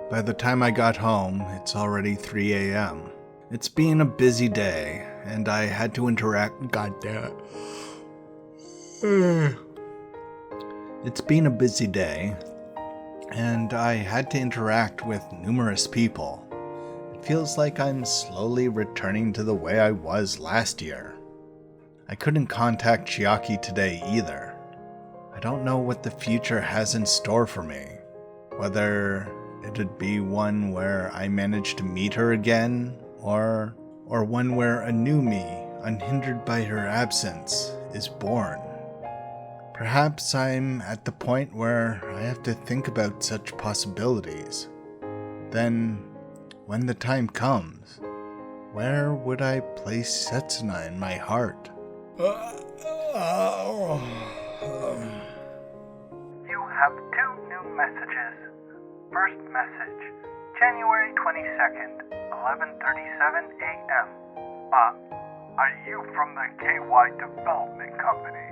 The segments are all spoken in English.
By the time I got home, it's already 3 a.m. It's been a busy day, and I had to interact. God damn it. It's been a busy day, and I had to interact with numerous people. It feels like I'm slowly returning to the way I was last year. I couldn't contact Chiaki today either. I don't know what the future has in store for me. Whether it'd be one where I manage to meet her again, or one where a new me, unhindered by her absence, is born. Perhaps I'm at the point where I have to think about such possibilities. Then, when the time comes, where would I place Setsuna in my heart? You have 2 new messages. First message, January 22nd, 11:37 a.m. Are you from the KY Development Company?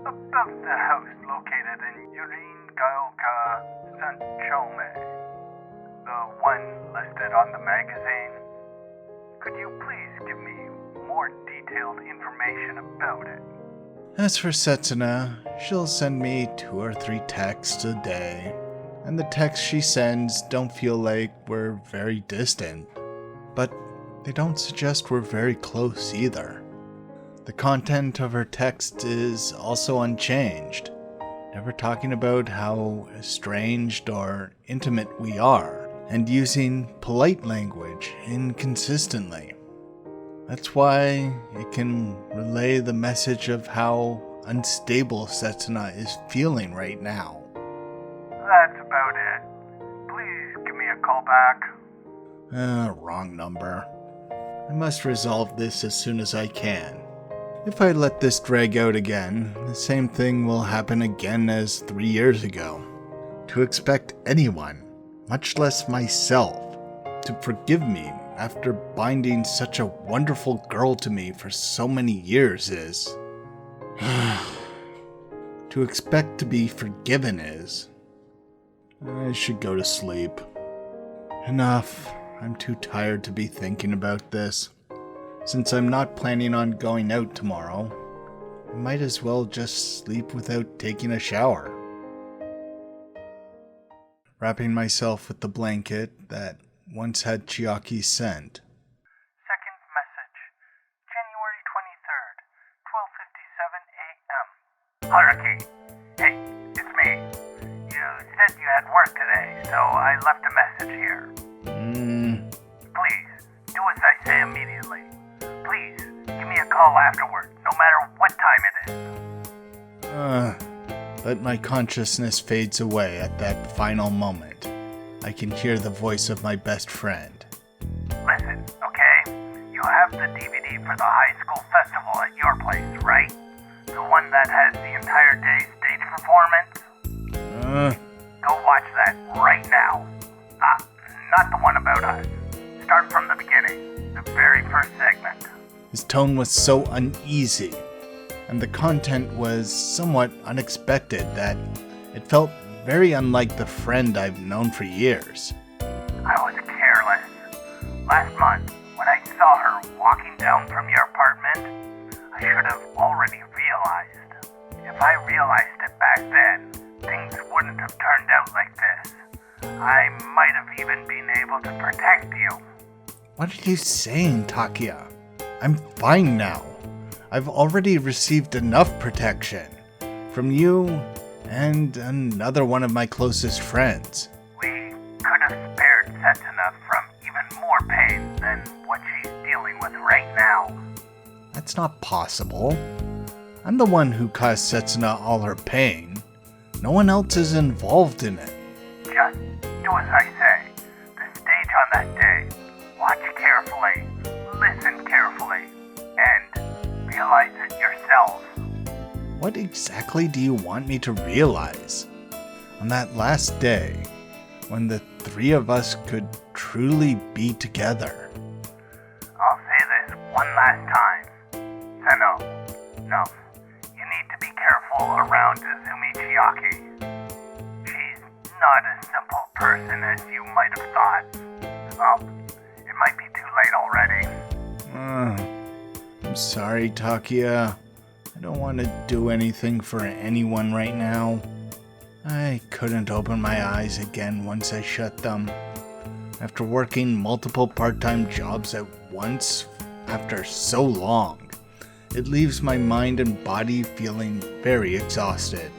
About the house located in Yurin-gaoka, Sanchome. The one listed on the magazine. Could you please give me more detailed information about it? As for Setsuna, she'll send me 2 or 3 texts a day, and the texts she sends don't feel like we're very distant, but they don't suggest we're very close either. The content of her text is also unchanged, never talking about how estranged or intimate we are, and using polite language inconsistently. That's why it can relay the message of how unstable Setsuna is feeling right now. That's about it. Please give me a call back. Wrong number. I must resolve this as soon as I can. If I let this drag out again, the same thing will happen again as 3 years ago. To expect anyone, much less myself, to forgive me after binding such a wonderful girl to me for so many years is... To expect to be forgiven is... I should go to sleep. Enough. I'm too tired to be thinking about this. Since I'm not planning on going out tomorrow, I might as well just sleep without taking a shower. Wrapping myself with the blanket that once had Chiaki's scent. Second message, January 23rd, 12:57 a.m. Haruki, hey, it's me. You said you had work today, so I left a message here. Please, do as I say immediately. Please, give me a call afterward, no matter what time it is. But my consciousness fades away at that final moment. I can hear the voice of my best friend. Listen, okay? You have the DVD for the high school festival at your place, right? The one that has the entire day's stage performance? Go watch that right now. Not the one about us. Start from the beginning, the very first segment. His tone was so uneasy, and the content was somewhat unexpected that it felt very unlike the friend I've known for years. I was careless. Last month, when I saw her walking down from your apartment, I should have already realized. If I realized it back then, things wouldn't have turned out like this. I might have even been able to protect you. What are you saying, Takia? I'm fine now. I've already received enough protection from you and another one of my closest friends. We could have spared Setsuna from even more pain than what she's dealing with right now. That's not possible. I'm the one who caused Setsuna all her pain. No one else is involved in it. Just do as I say. The stage on that day. Watch carefully, listen carefully, and realize it yourself. What exactly do you want me to realize? On that last day, when the 3 of us could truly be together. I'll say this one last time. Senou, no, you need to be careful around Izumi Chiaki. She's not a simple person. person as you might have thought. Oh, it might be too late already. I'm sorry, Takia. I don't want to do anything for anyone right now. I couldn't open my eyes again once I shut them. After working multiple part-time jobs at once after so long, it leaves my mind and body feeling very exhausted.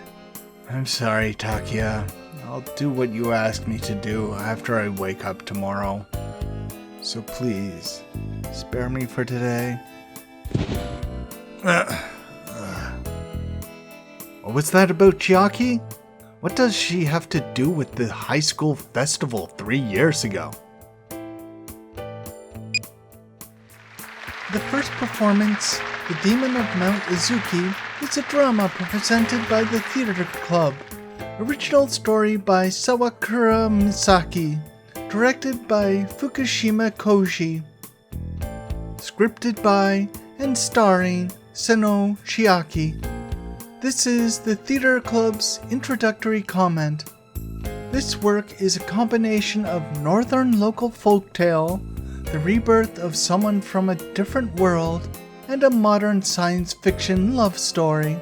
I'm sorry, Takia. I'll do what you asked me to do after I wake up tomorrow. So please, spare me for today. What was that about Chiaki? What does she have to do with the high school festival 3 years ago? The first performance, The Demon of Mount Izuki, is a drama presented by the Theater Club. Original story by Sawakura Misaki. Directed by Fukushima Koji. Scripted by and starring Senou Chiaki. This is the Theater Club's introductory comment. This work is a combination of northern local folktale, the rebirth of someone from a different world, and a modern science fiction love story.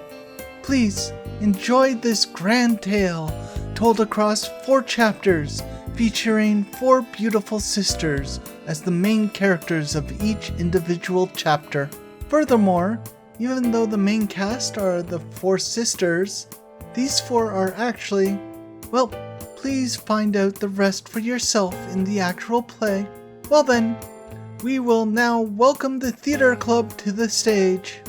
Please enjoy this grand tale told across 4 chapters, featuring 4 beautiful sisters as the main characters of each individual chapter. Furthermore, even though the main cast are the 4 sisters, these 4 are actually, well, please find out the rest for yourself in the actual play. Well then, we will now welcome the Theater Club to the stage.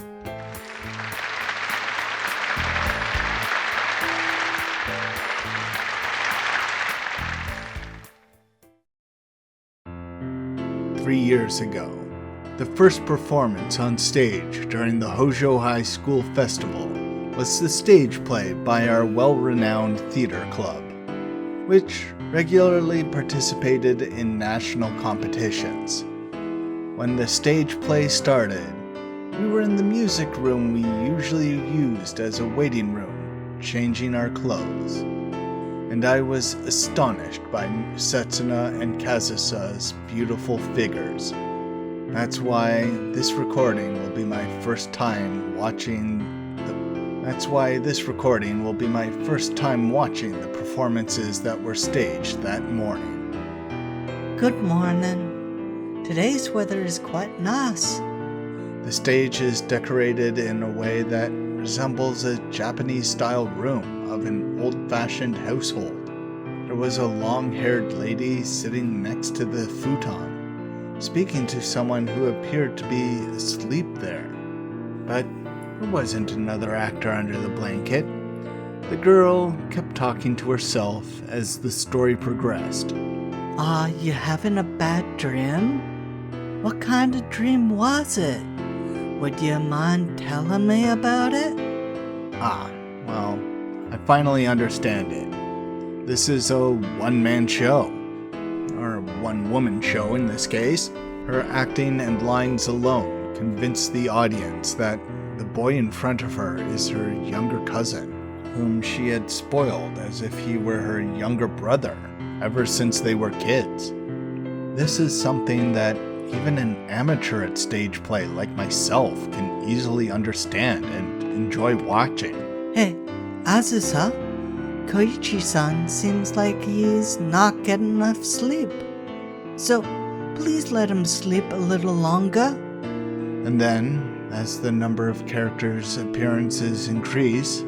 Three years ago, the first performance on stage during the Hojo High School Festival was the stage play by our well-renowned theater club, which regularly participated in national competitions. When the stage play started, we were in the music room we usually used as a waiting room, changing our clothes, and I was astonished by Setsuna and Kazusa's beautiful figures. That's why this recording will be my first time watching the performances that were staged that morning. Good morning. Today's weather is quite nice. The stage is decorated in a way that resembles a Japanese-style room of an old-fashioned household. There was a long-haired lady sitting next to the futon, speaking to someone who appeared to be asleep there. But there wasn't another actor under the blanket. The girl kept talking to herself as the story progressed. Are you having a bad dream? What kind of dream was it? Would you mind telling me about it? Well, I finally understand it. This is a one-man show. Or one-woman show in this case. Her acting and lines alone convince the audience that the boy in front of her is her younger cousin, whom she had spoiled as if he were her younger brother ever since they were kids. This is something that even an amateur at stage play like myself can easily understand and enjoy watching. Hey, Azusa, Koichi-san seems like he's not getting enough sleep. So, please let him sleep a little longer. And then, as the number of characters' appearances increase,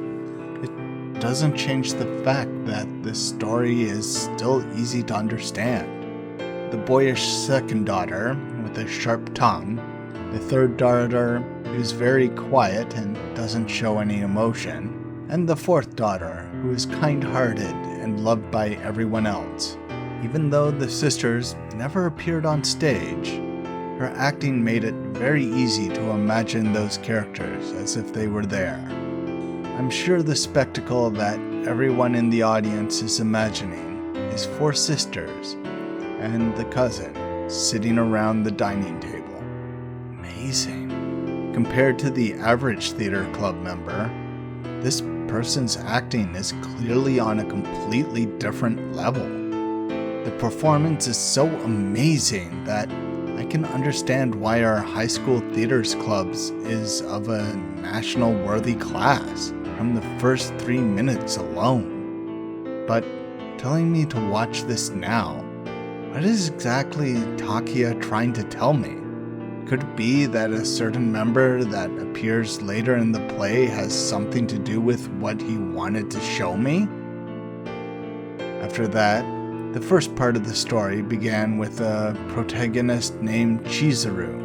it doesn't change the fact that this story is still easy to understand. The boyish second daughter, with a sharp tongue, the third daughter, who's very quiet and doesn't show any emotion, and the fourth daughter, who is kind-hearted and loved by everyone else. Even though the sisters never appeared on stage, her acting made it very easy to imagine those characters as if they were there. I'm sure the spectacle that everyone in the audience is imagining is 4 sisters and the cousin sitting around the dining table. Amazing. Compared to the average theater club member, this person's acting is clearly on a completely different level. The performance is so amazing that I can understand why our high school theaters clubs is of a national worthy class from the first 3 minutes alone. But telling me to watch this now, what is exactly Takia trying to tell me? Could it be that a certain member that appears later in the play has something to do with what he wanted to show me? After that, the first part of the story began with a protagonist named Chizuru,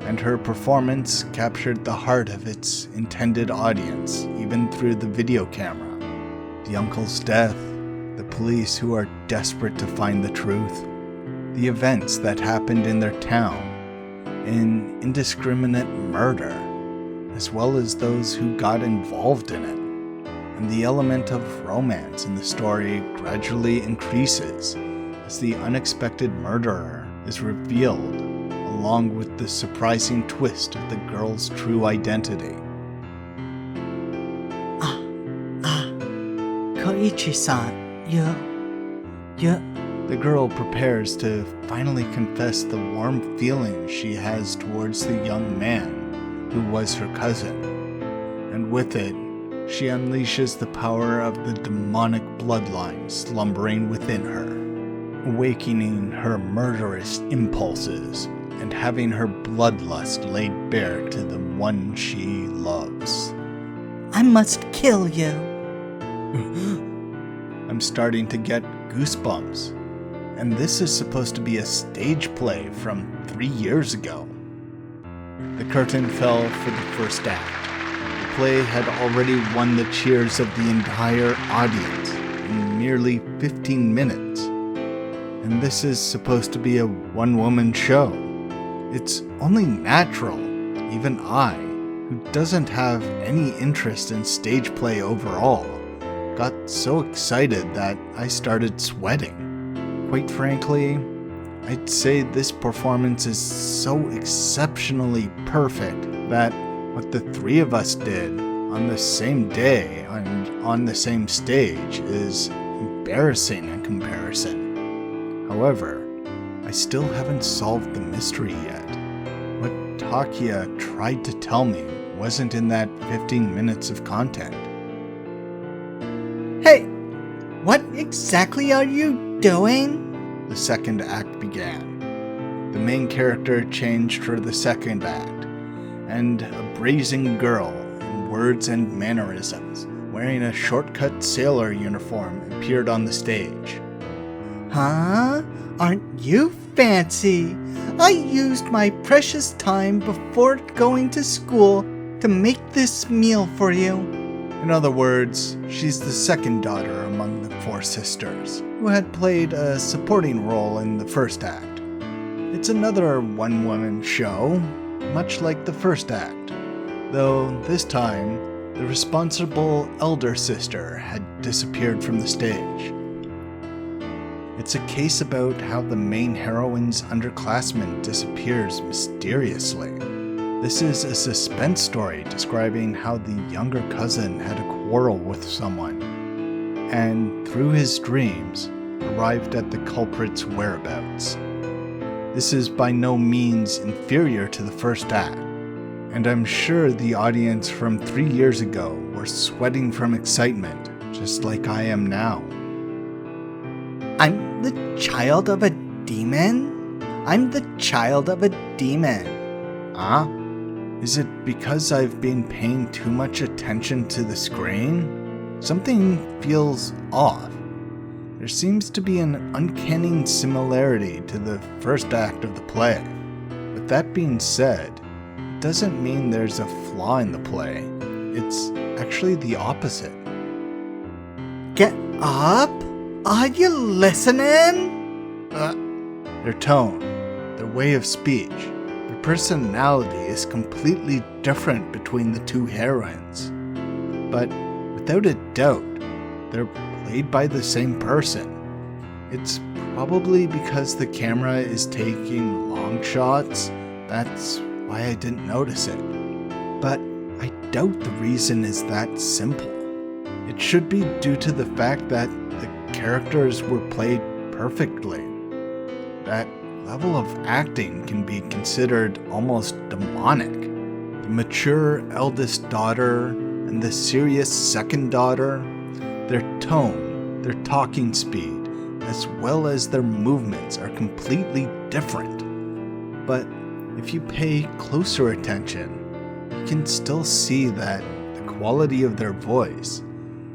and her performance captured the heart of its intended audience, even through the video camera. The uncle's death, the police who are desperate to find the truth, the events that happened in their town, an indiscriminate murder, as well as those who got involved in it. And the element of romance in the story gradually increases as the unexpected murderer is revealed, along with the surprising twist of the girl's true identity. Koichi-san, The girl prepares to finally confess the warm feelings she has towards the young man who was her cousin, and with it, she unleashes the power of the demonic bloodline slumbering within her, awakening her murderous impulses and having her bloodlust laid bare to the one she loves. I must kill you. I'm starting to get goosebumps, and this is supposed to be a stage play from 3 years ago. The curtain fell for the first act. The play had already won the cheers of the entire audience in merely 15 minutes. And this is supposed to be a one-woman show. It's only natural, even I, who doesn't have any interest in stage play overall, got so excited that I started sweating. Quite frankly, I'd say this performance is so exceptionally perfect that what the three of us did on the same day and on the same stage is embarrassing in comparison. However, I still haven't solved the mystery yet. What Takia tried to tell me wasn't in that 15 minutes of content. Hey, what exactly are you doing? The second act began. The main character changed for the second act, and a brazen girl in words and mannerisms, wearing a shortcut sailor uniform, appeared on the stage. Huh? Aren't you fancy? I used my precious time before going to school to make this meal for you. In other words, she's the second daughter among the four sisters, who had played a supporting role in the first act. It's another one-woman show, much like the first act, though this time, the responsible elder sister had disappeared from the stage. It's a case about how the main heroine's underclassman disappears mysteriously. This is a suspense story describing how the younger cousin had a quarrel with someone, and through his dreams, arrived at the culprit's whereabouts. This is by no means inferior to the first act, and I'm sure the audience from 3 years ago were sweating from excitement, just like I am now. I'm the child of a demon? I'm the child of a demon. Ah? Is it because I've been paying too much attention to the screen? Something feels off. There seems to be an uncanny similarity to the first act of the play. With that being said, it doesn't mean there's a flaw in the play. It's actually the opposite. Get up? Are you listening? Their tone, their way of speech, their personality is completely different between the two heroines. But without a doubt, they're played by the same person. It's probably because the camera is taking long shots, that's why I didn't notice it. But I doubt the reason is that simple. It should be due to the fact that the characters were played perfectly. That level of acting can be considered almost demonic. The mature eldest daughter and the serious second daughter, their tone, their talking speed, as well as their movements are completely different. But if you pay closer attention, you can still see that the quality of their voice,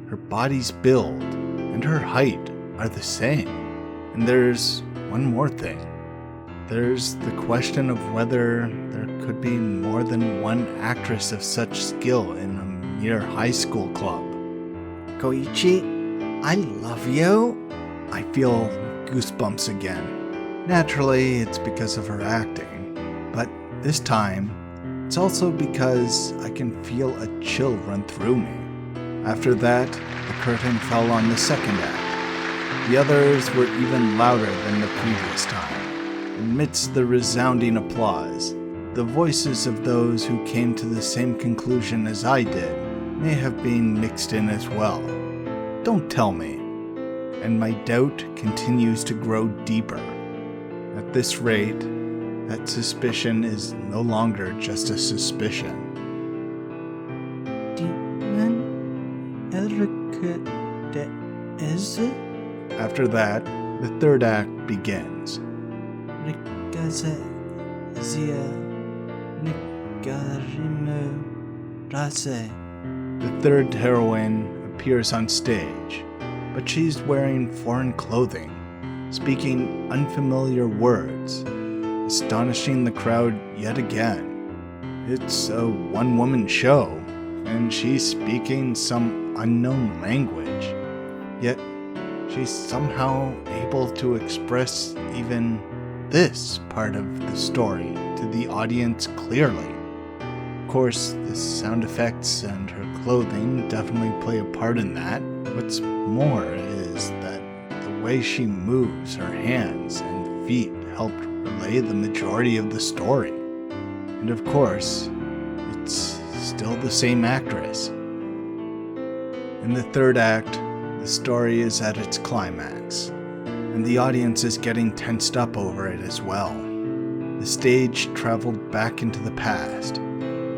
her body's build, and her height are the same. And there's one more thing. There's the question of whether there could be more than one actress of such skill in a mere high school club. Koichi, I love you. I feel goosebumps again. Naturally, it's because of her acting, but this time, it's also because I can feel a chill run through me. After that, the curtain fell on the second act. The others were even louder than the previous time. Amidst the resounding applause, the voices of those who came to the same conclusion as I did may have been mixed in as well. Don't tell me. And my doubt continues to grow deeper. At this rate, that suspicion is no longer just a suspicion. Demon Erika de is it? After that, the third act begins. Rikaze Zia Nikarimu Rase. The third heroine appears on stage, but she's wearing foreign clothing, speaking unfamiliar words, astonishing the crowd yet again. It's a one-woman show, and she's speaking some unknown language, yet she's somehow able to express even this part of the story to the audience clearly. Of course, the sound effects and her clothing definitely play a part in that. What's more is that the way she moves her hands and feet helped relay the majority of the story. And of course, it's still the same actress. In the third act, the story is at its climax, and the audience is getting tensed up over it as well. The stage traveled back into the past,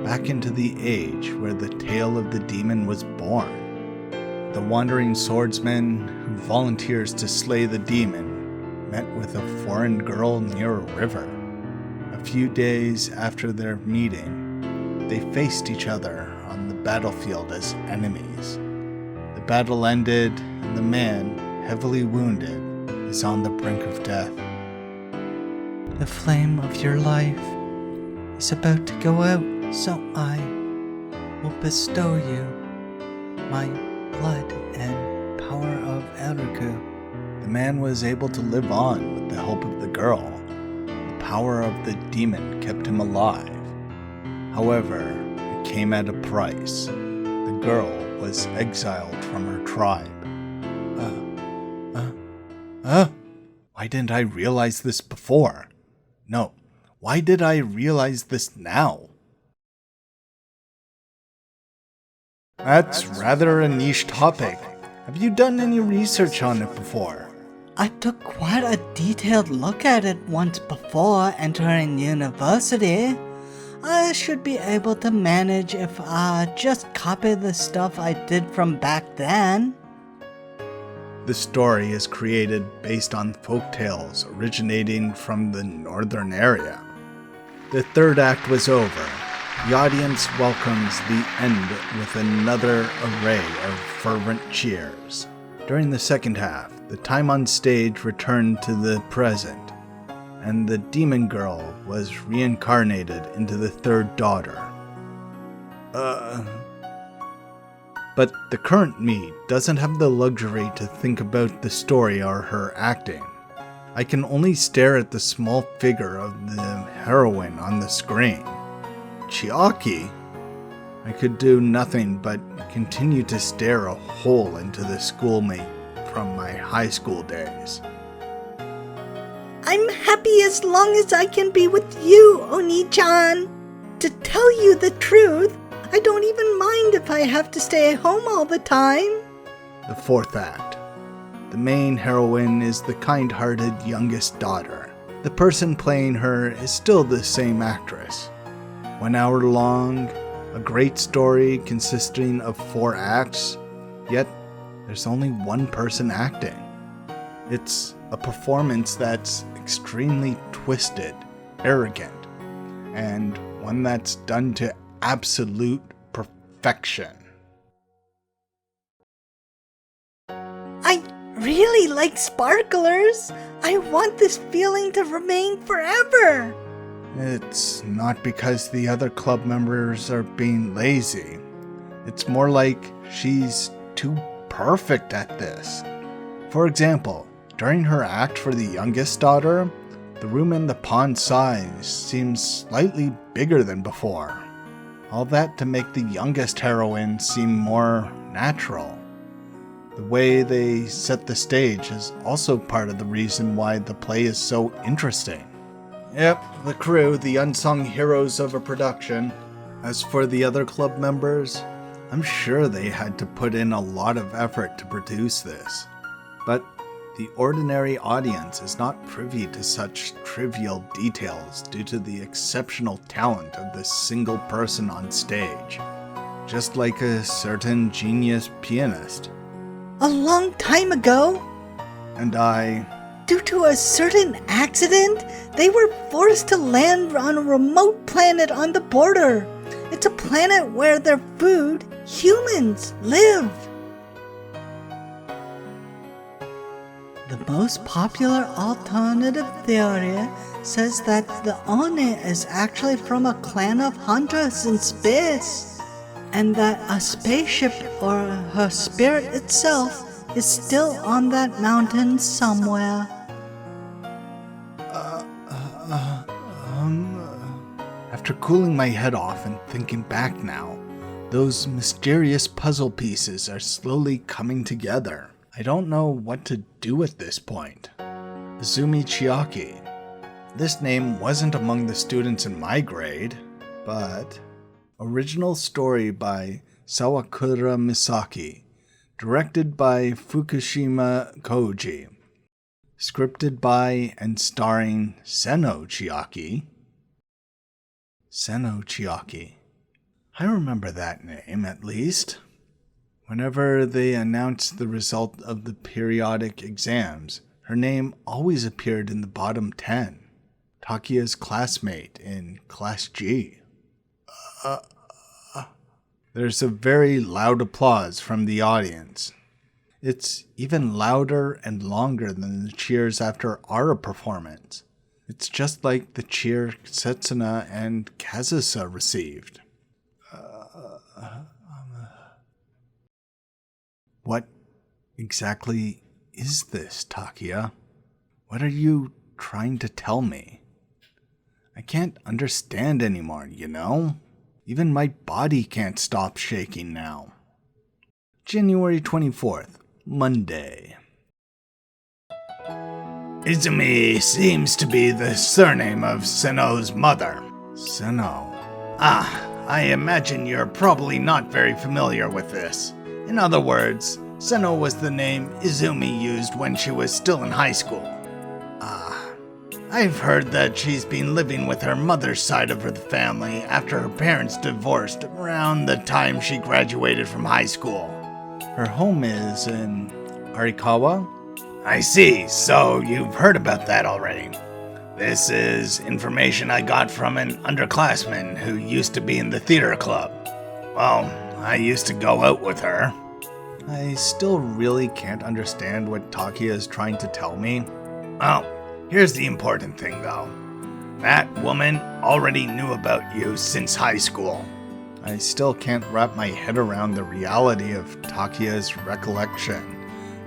back into the age where the tale of the demon was born. The wandering swordsman who volunteers to slay the demon met with a foreign girl near a river. A few days after their meeting, they faced each other on the battlefield as enemies. The battle ended, and the man, heavily wounded, is on the brink of death. The flame of your life is about to go out, so I will bestow you my blood and power of Eriku. The man was able to live on with the help of the girl. The power of the demon kept him alive. However, it came at a price. The girl was exiled from her tribe. Why didn't I realize this before? No, why did I realize this now? That's rather a niche topic. Have you done any research on it before? I took quite a detailed look at it once before entering university. I should be able to manage if I just copy the stuff I did from back then. The story is created based on folktales originating from the northern area. The third act was over. The audience welcomes the end with another array of fervent cheers. During the second half, the time on stage returned to the present, and the demon girl was reincarnated into the third daughter. But the current me doesn't have the luxury to think about the story or her acting. I can only stare at the small figure of the heroine on the screen. Chiaki? I could do nothing but continue to stare a hole into the schoolmate from my high school days. I'm happy as long as I can be with you, Oni-chan. To tell you the truth, I don't even mind if I have to stay at home all the time. The fourth act. the main heroine is the kind-hearted youngest daughter. The person playing her is still the same actress. 1 hour long, a great story consisting of 4 acts, yet there's only one person acting. It's a performance that's extremely twisted, arrogant, and one that's done to absolute perfection. I really like sparklers. I want this feeling to remain forever. It's not because the other club members are being lazy. It's more like she's too perfect at this. For example, during her act for the youngest daughter, the room in the pond size seems slightly bigger than before. All that to make the youngest heroine seem more natural. The way they set the stage is also part of the reason why the play is so interesting. Yep, the crew, the unsung heroes of a production. As for the other club members, I'm sure they had to put in a lot of effort to produce this. But the ordinary audience is not privy to such trivial details due to the exceptional talent of this single person on stage. Just like a certain genius pianist. A long time ago, And due to a certain accident, they were forced to land on a remote planet on the border. It's a planet where their food, humans, live. The most popular alternative theory says that the One is actually from a clan of hunters in space, and that a spaceship or her spirit itself is still on that mountain somewhere. After cooling my head off and thinking back now, those mysterious puzzle pieces are slowly coming together. I don't know what to do at this point. Izumi Chiaki. This name wasn't among the students in my grade, but original story by Sawakura Misaki, directed by Fukushima Koji, scripted by and starring Senouchi. Senouchi. I remember that name, at least. Whenever they announced the result of the periodic exams, her name always appeared in the bottom 10. Takiya's classmate in Class G. There's a very loud applause from the audience. It's even louder and longer than the cheers after our performance. It's just like the cheer Setsuna and Kazusa received. What exactly is this, Takiya? What are you trying to tell me? I can't understand anymore, you know? Even my body can't stop shaking now. January 24th, Monday. Izumi seems to be the surname of Senou's mother. Senou. I imagine you're probably not very familiar with this. In other words, Senou was the name Izumi used when she was still in high school. I've heard that she's been living with her mother's side of the family after her parents divorced around the time she graduated from high school. Her home is in Arikawa? I see, so you've heard about that already. This is information I got from an underclassman who used to be in the theater club. Well, I used to go out with her. I still really can't understand what Takiya is trying to tell me. Well, here's the important thing though. That woman already knew about you since high school. I still can't wrap my head around the reality of Takiya's recollection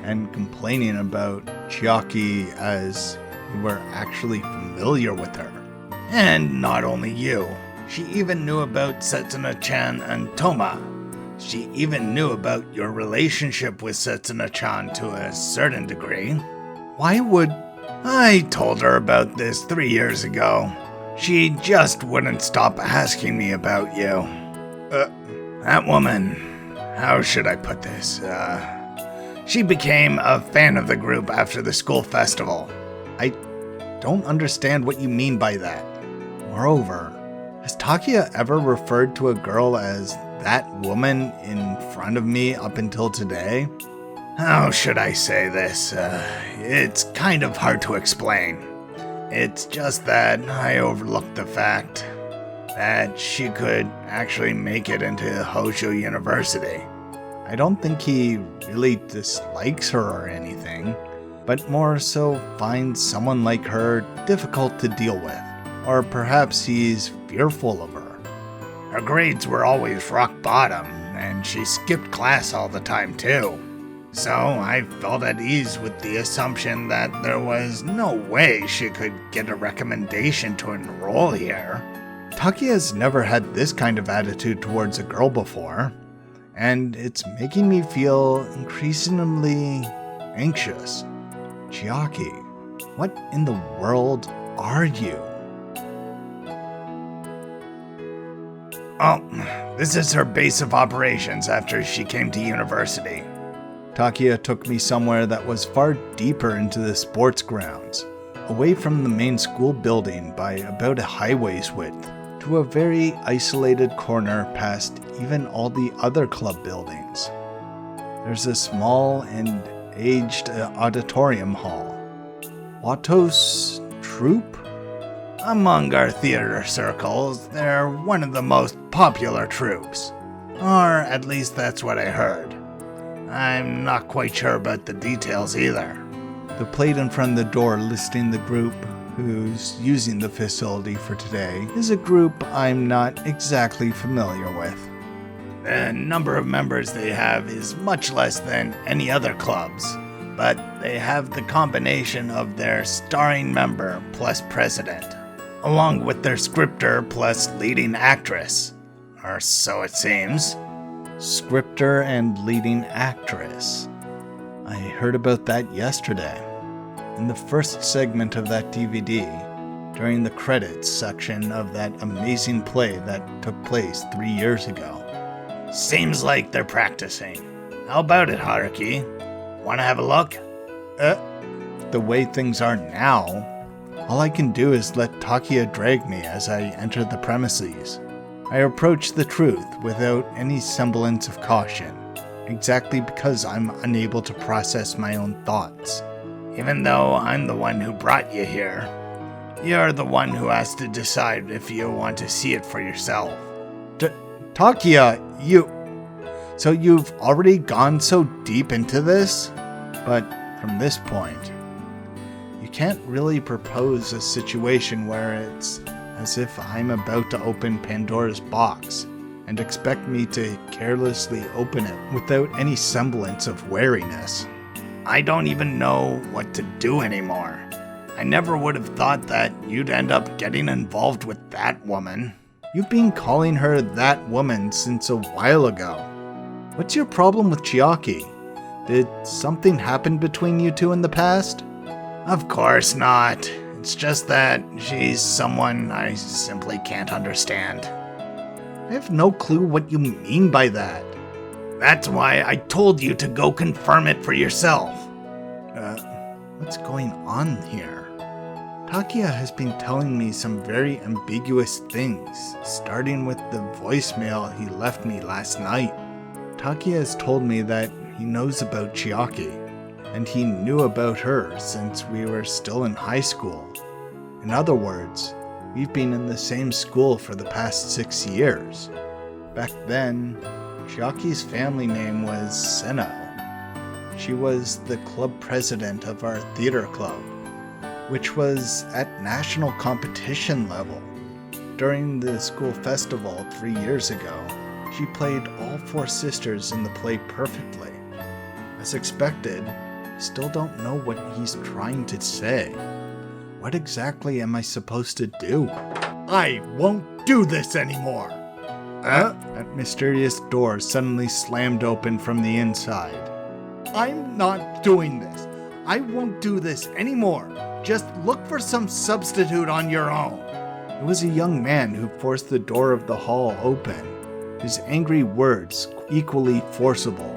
and complaining about Chiaki as you were actually familiar with her. And not only you, she even knew about Setsuna-chan and Toma. She even knew about your relationship with Setsuna-chan to a certain degree. Why would... I told her about this 3 years ago. She just wouldn't stop asking me about you. That woman... How should I put this? She became a fan of the group after the school festival. I don't understand what you mean by that. Moreover, has Takia ever referred to a girl as that woman in front of me up until today? How should I say this? It's kind of hard to explain. It's just that I overlooked the fact that she could actually make it into Hosho University. I don't think he really dislikes her or anything, but more so finds someone like her difficult to deal with. Or perhaps he's fearful of her. Her grades were always rock bottom, and she skipped class all the time too. So I felt at ease with the assumption that there was no way she could get a recommendation to enroll here. Takia's never had this kind of attitude towards a girl before, and it's making me feel increasingly anxious. Chiaki, what in the world are you? Oh, this is her base of operations after she came to university. Takia took me somewhere that was far deeper into the sports grounds, away from the main school building by about a highway's width, to a very isolated corner past even all the other club buildings. There's a small and aged auditorium hall. Watto's troupe? Among our theater circles, they're one of the most popular troupes. Or at least that's what I heard. I'm not quite sure about the details either. The plate in front of the door listing the group who's using the facility for today is a group I'm not exactly familiar with. The number of members they have is much less than any other clubs, but they have the combination of their starring member plus president, along with their scripter plus leading actress, or so it seems. Scripter and leading actress. I heard about that yesterday, in the first segment of that DVD, during the credits section of that amazing play that took place 3 years ago. Seems like they're practicing. How about it, Haruki? Wanna have a look? The way things are now, all I can do is let Takia drag me as I enter the premises. I approach the truth without any semblance of caution, exactly because I'm unable to process my own thoughts. Even though I'm the one who brought you here, you're the one who has to decide if you want to see it for yourself. Takia, So you've already gone so deep into this? But from this point, you can't really propose a situation where it's as if I'm about to open Pandora's box and expect me to carelessly open it without any semblance of wariness. I don't even know what to do anymore. I never would have thought that you'd end up getting involved with that woman. You've been calling her that woman since a while ago. What's your problem with Chiaki? Did something happen between you two in the past? Of course not. It's just that she's someone I simply can't understand. I have no clue what you mean by that. That's why I told you to go confirm it for yourself. What's going on here? Takia has been telling me some very ambiguous things, starting with the voicemail he left me last night. Takia has told me that he knows about Chiaki, and he knew about her since we were still in high school. In other words, we've been in the same school for the past 6 years. Back then, Chiaki's family name was Senou. She was the club president of our theater club, which was at national competition level. During the school festival 3 years ago, she played all 4 sisters in the play perfectly. As expected, I still don't know what he's trying to say. What exactly am I supposed to do? I won't do this anymore! That mysterious door suddenly slammed open from the inside. I'm not doing this. I won't do this anymore. Just look for some substitute on your own. It was a young man who forced the door of the hall open, his angry words equally forcible.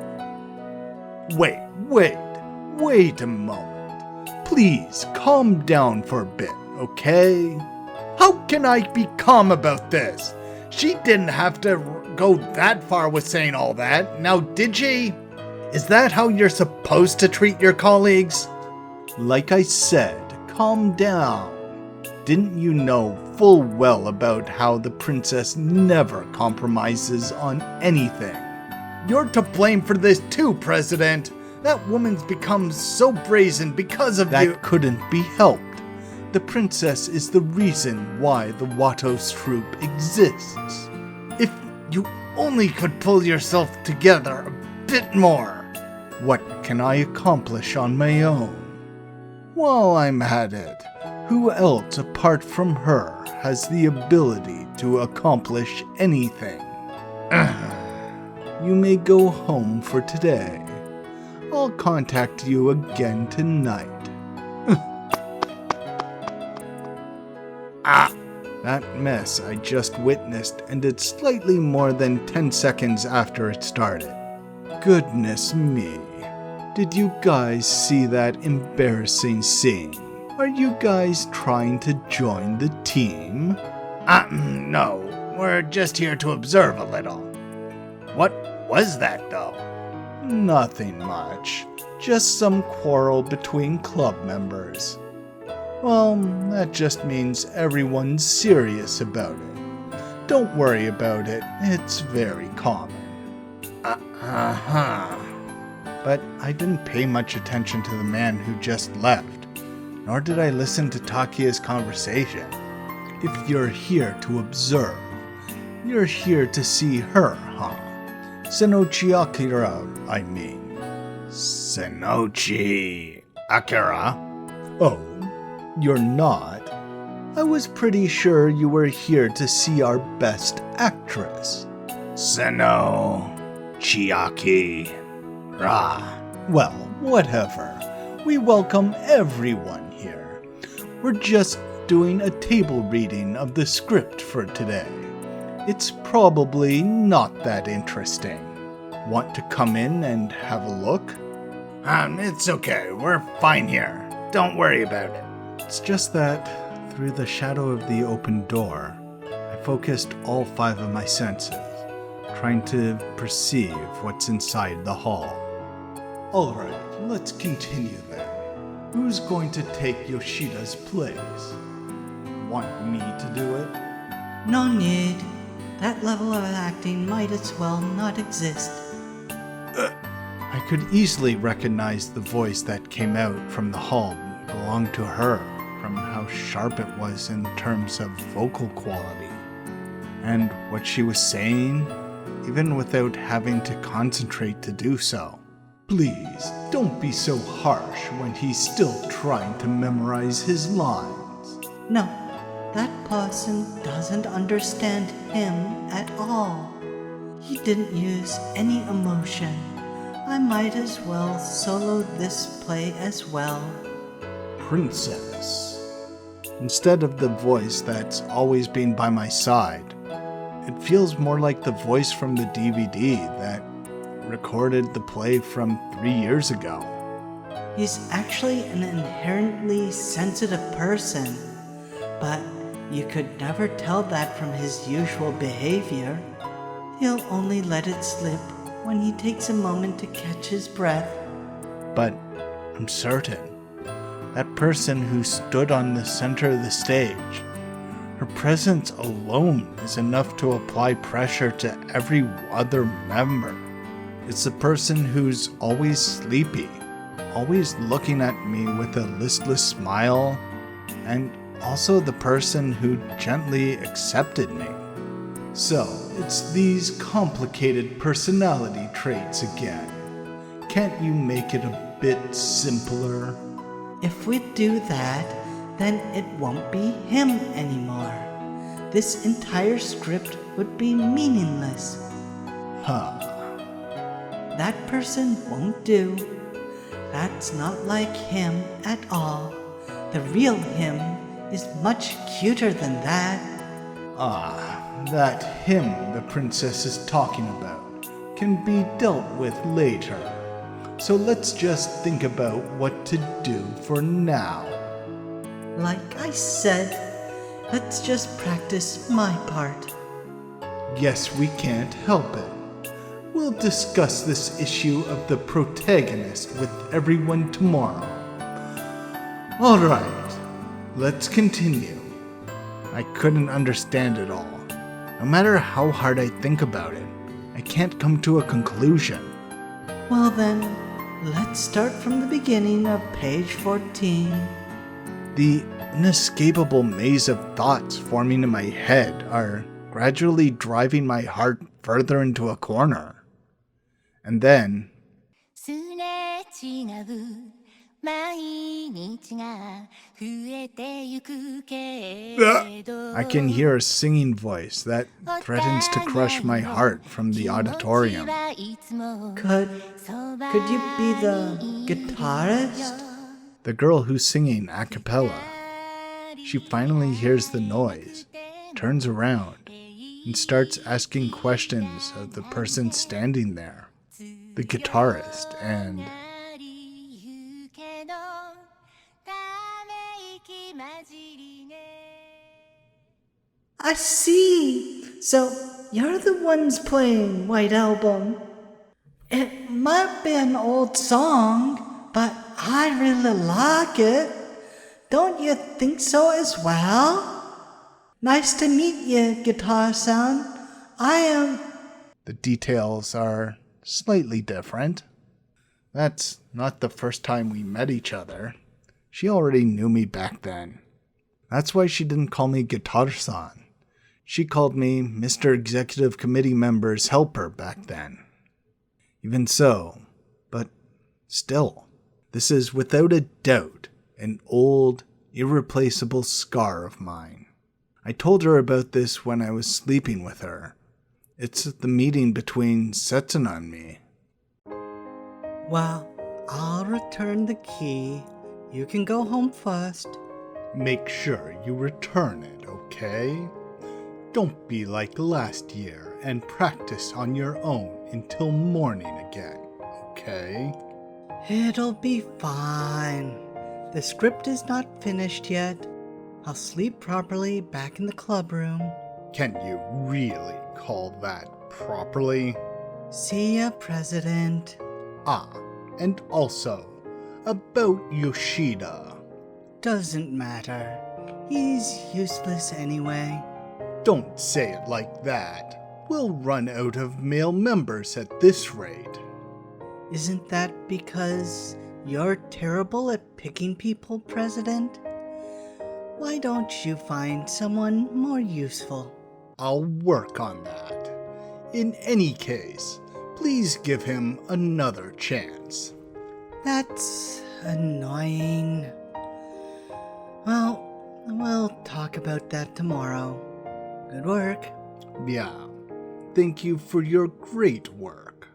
Wait, Wait a moment. Please calm down for a bit, okay? How can I be calm about this? She didn't have to go that far with saying all that, now did she? Is that how you're supposed to treat your colleagues? Like I said, calm down. Didn't you know full well about how the princess never compromises on anything? You're to blame for this too, President. That woman's become so brazen because of you. That couldn't be helped. The princess is the reason why the Watto's troop exists. If you only could pull yourself together a bit more. What can I accomplish on my own? While I'm at it, who else apart from her has the ability to accomplish anything? You may go home for today. I'll contact you again tonight. That mess I just witnessed ended slightly more than 10 seconds after it started. Goodness me. Did you guys see that embarrassing scene? Are you guys trying to join the team? No. We're just here to observe a little. What was that, though? Nothing much. Just some quarrel between club members. Well, that just means everyone's serious about it. Don't worry about it. It's very common. But I didn't pay much attention to the man who just left, nor did I listen to Takiya's conversation. If you're here to observe, you're here to see her, huh? Senouchi Akira, I mean. Senouchi Akira? Oh, you're not? I was pretty sure you were here to see our best actress. Chiaki. Well, whatever. We welcome everyone here. We're just doing a table reading of the script for today. It's probably not that interesting. Want to come in and have a look? It's okay. We're fine here. Don't worry about it. It's just that, through the shadow of the open door, I focused all 5 of my senses, trying to perceive what's inside the hall. Alright, let's continue then. Who's going to take Yoshida's place? Want me to do it? No need. That level of acting might as well not exist. I could easily recognize the voice that came out from the hall belonged to her, from how sharp it was in terms of vocal quality. And what she was saying, even without having to concentrate to do so. Please, don't be so harsh when he's still trying to memorize his lines. No, that person doesn't understand him at all. He didn't use any emotion. I might as well solo this play as well. Princess. Instead of the voice that's always been by my side, it feels more like the voice from the DVD that recorded the play from 3 years ago. He's actually an inherently sensitive person, but you could never tell that from his usual behavior. He'll only let it slip when he takes a moment to catch his breath. But I'm certain that person who stood on the center of the stage, her presence alone is enough to apply pressure to every other member. It's the person who's always sleepy, always looking at me with a listless smile, and also the person who gently accepted me. So, it's these complicated personality traits again. Can't you make it a bit simpler? If we do that, then it won't be him anymore. This entire script would be meaningless. That person won't do. That's not like him at all. The real him is much cuter than that. That him the princess is talking about can be dealt with later. So let's just think about what to do for now. Like I said, let's just practice my part. Guess we can't help it. We'll discuss this issue of the protagonist with everyone tomorrow. Alright, let's continue. I couldn't understand it all. No matter how hard I think about it, I can't come to a conclusion. Well then, let's start from the beginning of page 14. The inescapable maze of thoughts forming in my head are gradually driving my heart further into a corner. And then, I can hear a singing voice that threatens to crush my heart from the auditorium. Could you be the guitarist? The girl who's singing a cappella. She finally hears the noise, turns around, and starts asking questions of the person standing there, the guitarist, and... I see. So you're the ones playing White Album. It might be an old song, but I really like it. Don't you think so as well? Nice to meet you, Guitar-san. I am... The details are slightly different. That's not the first time we met each other. She already knew me back then. That's why she didn't call me Guitar-san. She called me Mr. Executive Committee Member's helper back then. Even so, but still, this is without a doubt an old, irreplaceable scar of mine. I told her about this when I was sleeping with her. It's the meeting between Setsuna and me. Well, I'll return the key. You can go home first. Make sure you return it, okay? Don't be like last year and practice on your own until morning again, okay? It'll be fine. The script is not finished yet. I'll sleep properly back in the club room. Can you really call that properly? See ya, President. Ah, and also, about Yoshida. Doesn't matter. He's useless anyway. Don't say it like that. We'll run out of male members at this rate. Isn't that because you're terrible at picking people, President? Why don't you find someone more useful? I'll work on that. In any case, please give him another chance. That's annoying. Well, we'll talk about that tomorrow. Good work. Yeah, thank you for your great work.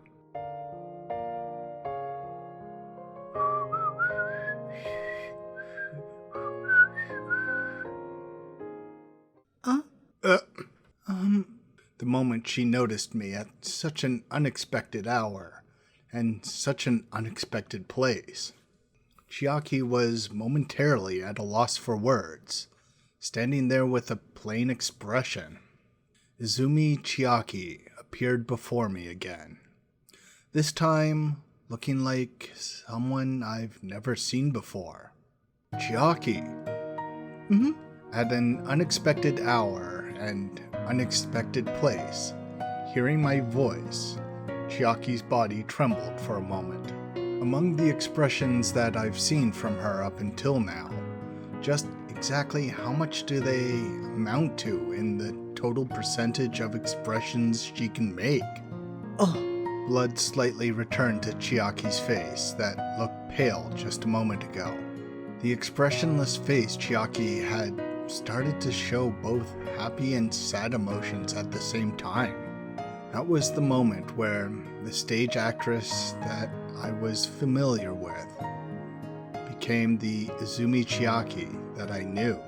The moment she noticed me at such an unexpected hour and such an unexpected place. Chiaki was momentarily at a loss for words, standing there with a plain expression. Izumi Chiaki appeared before me again, this time looking like someone I've never seen before. Chiaki. At an unexpected hour and unexpected place, hearing my voice, Chiaki's body trembled for a moment. Among the expressions that I've seen from her up until now, just exactly how much do they amount to in the total percentage of expressions she can make? Blood slightly returned to Chiaki's face that looked pale just a moment ago. The expressionless face Chiaki had started to show both happy and sad emotions at the same time. That was the moment where the stage actress that I was familiar with became the Izumi Chiaki that I knew.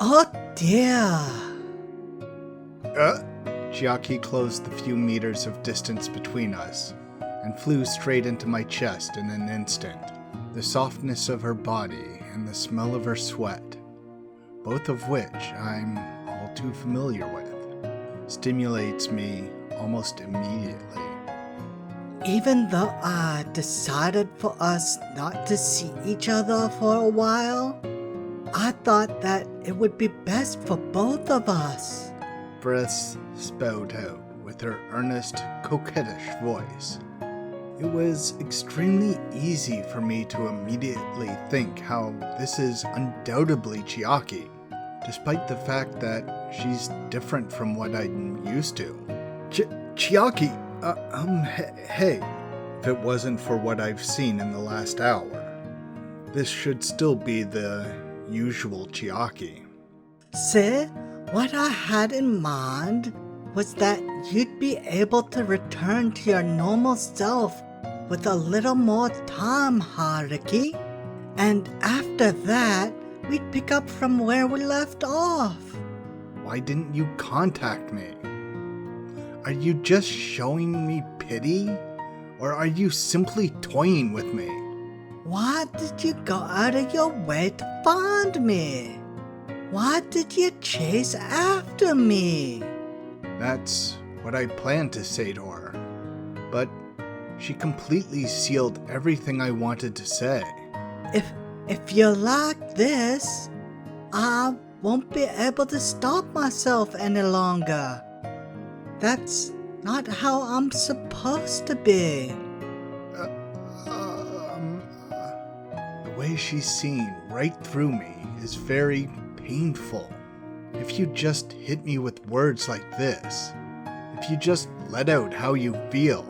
Oh dear. Chiaki closed the few meters of distance between us and flew straight into my chest in an instant. The softness of her body and the smell of her sweat, both of which I'm all too familiar with, stimulates me almost immediately. Even though I decided for us not to see each other for a while, I thought that it would be best for both of us. Breaths spout out with her earnest, coquettish voice. It was extremely easy for me to immediately think how this is undoubtedly Chiaki, despite the fact that she's different from what I'm used to. Chiaki, hey. If it wasn't for what I've seen in the last hour, this should still be the usual Chiaki. See, what I had in mind was that you'd be able to return to your normal self with a little more time, Haruki. And after that, we'd pick up from where we left off. Why didn't you contact me? Are you just showing me pity? Or are you simply toying with me? Why did you go out of your way to find me? Why did you chase after me? That's what I planned to say to her, but she completely sealed everything I wanted to say. If you're like this, I won't be able to stop myself any longer. That's not how I'm supposed to be. The way she's seen right through me is very painful. If you just hit me with words like this, if you just let out how you feel,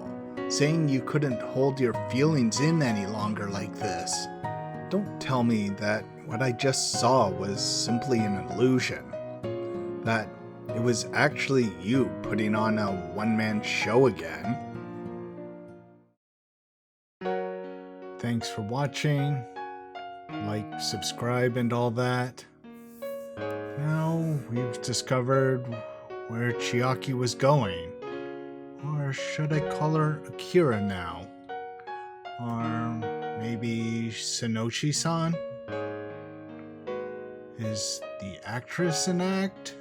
saying you couldn't hold your feelings in any longer like this, don't tell me that what I just saw was simply an illusion, that it was actually you putting on a one-man show again. Thanks for watching. Like, subscribe, and all that. Now we've discovered where Chiaki was going. Or should I call her Akira now? Or maybe Senouchi-san? Is the actress an act?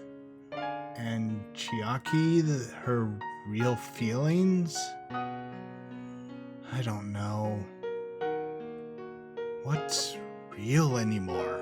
And Chiaki her real feelings? I don't know. What's real anymore?